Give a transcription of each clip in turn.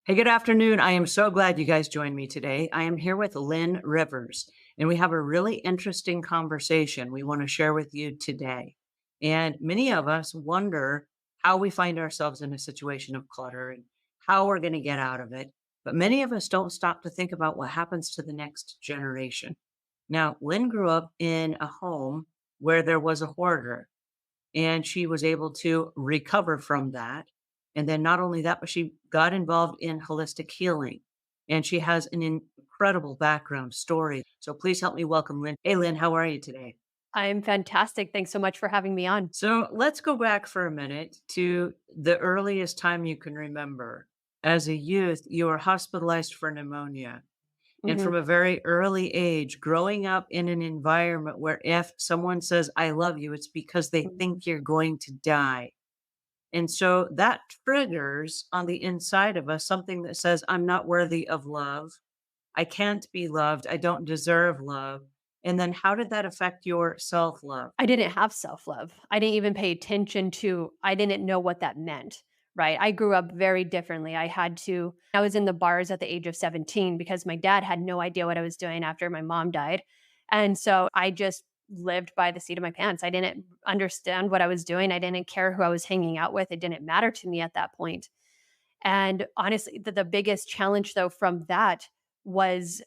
Hey, good afternoon. I am so glad you guys joined me today. I am here with Linn Rivers, and we have a really interesting conversation we want to share with you today. And many of us wonder how we find ourselves in a situation of clutter and how we're going to get out of it. But many of us don't stop to think about what happens to the next generation. Now, Lynn grew up in a home where there was a hoarder, and she was able to recover from that. And then not only that, but she got involved in holistic healing, and she has an incredible background story. So please help me welcome Lynn. Hey, Lynn, how are you today? I'm fantastic. Thanks so much for having me on. So let's go back for a minute to the earliest time you can remember. As a youth, you were hospitalized for pneumonia. And Mhm, from a very early age, growing up in an environment where if someone says, I love you, it's because they mhm. think you're going to die. And so that triggers on the inside of us something that says, I'm not worthy of love. I can't be loved. I don't deserve love. And then how did that affect your self love? I didn't have self-love. I didn't even pay attention to I didn't know what that meant, right? I grew up very differently. I was in the bars at the age of 17 because my dad had no idea what I was doing after my mom died. And so I just lived by the seat of my pants. I didn't understand what I was doing. I didn't care who I was hanging out with. It didn't matter to me at that point. And honestly, the biggest challenge though from that was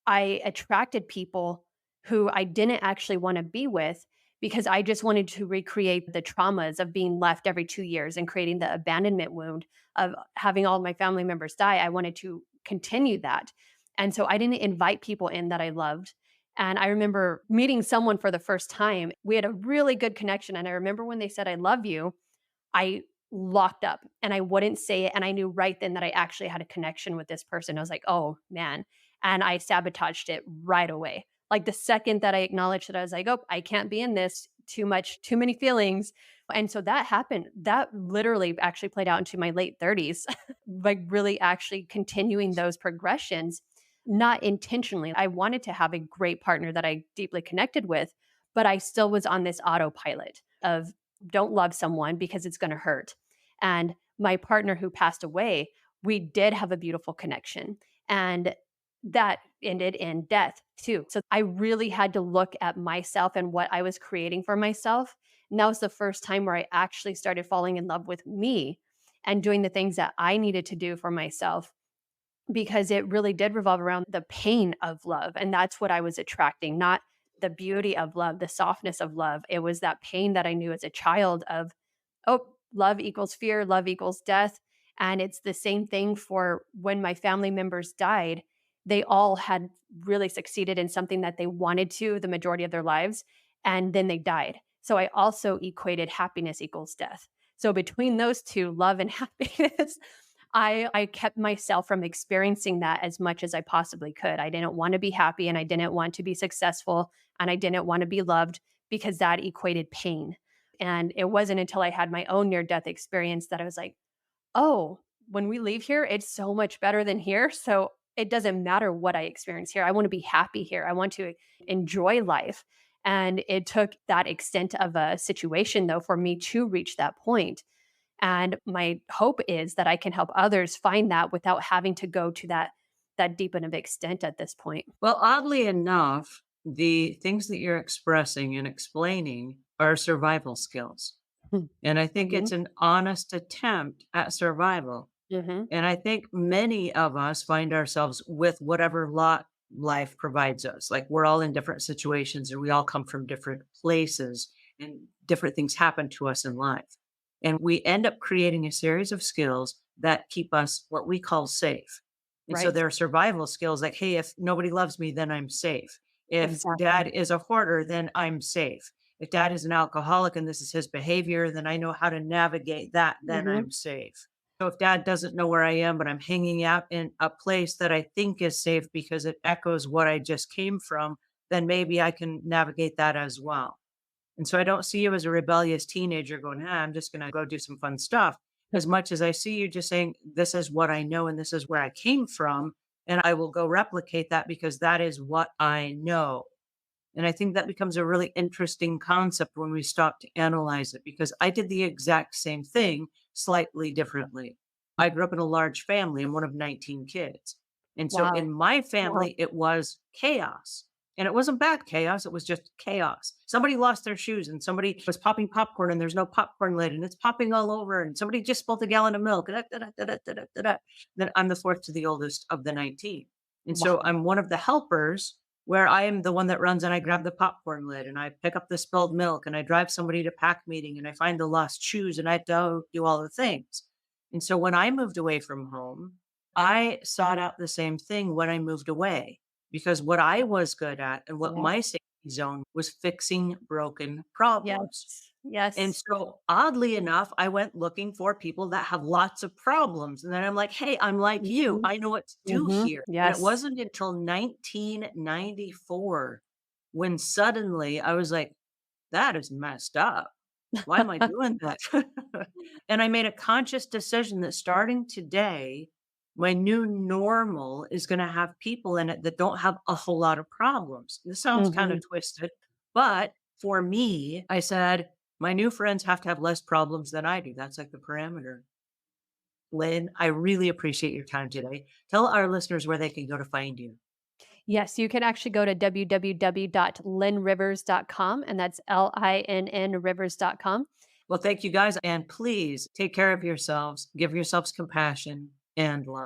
I attracted people who I didn't actually wanna be with because I just wanted to recreate the traumas of being left every 2 years and creating the abandonment wound of having all of my family members die. I wanted to continue that. And so I didn't invite people in that I loved. And I remember meeting someone for the first time. We had a really good connection, and I remember when they said, "I love you," I locked up and I wouldn't say it. And I knew right then that I actually had a connection with this person. I was like, oh man. And I sabotaged it right away. Like the second that I acknowledged that, I was like, oh, I can't be in this too much, too many feelings. And so that happened. That literally actually played out into my late 30s, like really actually continuing those progressions, not intentionally. I wanted to have a great partner that I deeply connected with, but I still was on this autopilot of don't love someone because it's going to hurt. And my partner who passed away, we did have a beautiful connection. And that ended in death too. So I really had to look at myself and what I was creating for myself. And that was the first time where I actually started falling in love with me and doing the things that I needed to do for myself because it really did revolve around the pain of love, and that's what I was attracting, not the beauty of love, the softness of love. It was that pain that I knew as a child of, "Oh, love equals fear, love equals death," and it's the same thing for when my family members died. They all had really succeeded in something that they wanted to the majority of their lives, and then they died. So I also equated happiness equals death. So between those 2, love and happiness, I kept myself from experiencing that as much as I possibly could. I didn't want to be happy and I didn't want to be successful and I didn't want to be loved because that equated pain. And it wasn't until I had my own near death experience that I was like, "Oh, when we leave here, it's so much better than here." So it doesn't matter what I experience here. I want to be happy here. I want to enjoy life. And it took that extent of a situation though for me to reach that point. And my hope is that I can help others find that without having to go to that deep of extent at this point. Well, oddly enough, the things that you're expressing and explaining are survival skills. Hmm. And I think it's Mhm. an honest attempt at survival. Mhm. And I think many of us find ourselves with whatever lot life provides us. Like we're all in different situations and we all come from different places and different things happen to us in life. And we end up creating a series of skills that keep us what we call safe. And so Right. there are survival skills like, hey, if nobody loves me, then I'm safe. If dad Exactly. is a hoarder, then I'm safe. If dad is an alcoholic and this is his behavior, then I know how to navigate that, then Mhm. I'm safe. So if dad doesn't know where I am, but I'm hanging out in a place that I think is safe because it echoes what I just came from, then maybe I can navigate that as well. And so I don't see you as a rebellious teenager going, I'm just going to go do some fun stuff. As much as I see you just saying, this is what I know and this is where I came from. And I will go replicate that because that is what I know. And I think that becomes a really interesting concept when we stop to analyze it because I did the exact same thing slightly differently. I grew up in a large family. I'm one of 19 kids. And so Wow. in my Wow. family, it was chaos. And it wasn't bad chaos, it was just chaos. Somebody lost their shoes and somebody was popping popcorn and there's no popcorn lid and it's popping all over and somebody just spilled a gallon of milk. Da, da, da, da, da, da, da, da. Then I'm the fourth to the oldest of the 19. And so Wow. I'm one of the helpers where I am the one that runs and I grab the popcorn lid and I pick up the spilled milk and I drive somebody to pack meeting and I find the lost shoes and I do all the things. And so when I moved away from home, I sought out the same thing when I moved away because what I was good at and what Yeah. my safety zone was fixing broken problems. Yes. And Yes. so oddly enough, I went looking for people that have lots of problems. And then I'm like, hey, I'm like you. Mhm. I know what to do Mhm. here. And it Yes. wasn't until 1994 when suddenly I was like, that is messed up. Why am I doing that? And I made a conscious decision that starting today, my new normal is gonna have people in it that don't have a whole lot of problems. This sounds kinda Mhm. twisted, but for me, I said, my new friends have to have less problems than I do. That's like the parameter. Lynn, I really appreciate your time today. Tell our listeners where they can go to find you. Yes, you can actually go to www.linnrivers.com, and that's Linn rivers.com. Well, thank you guys, and please take care of yourselves, give yourselves compassion and love.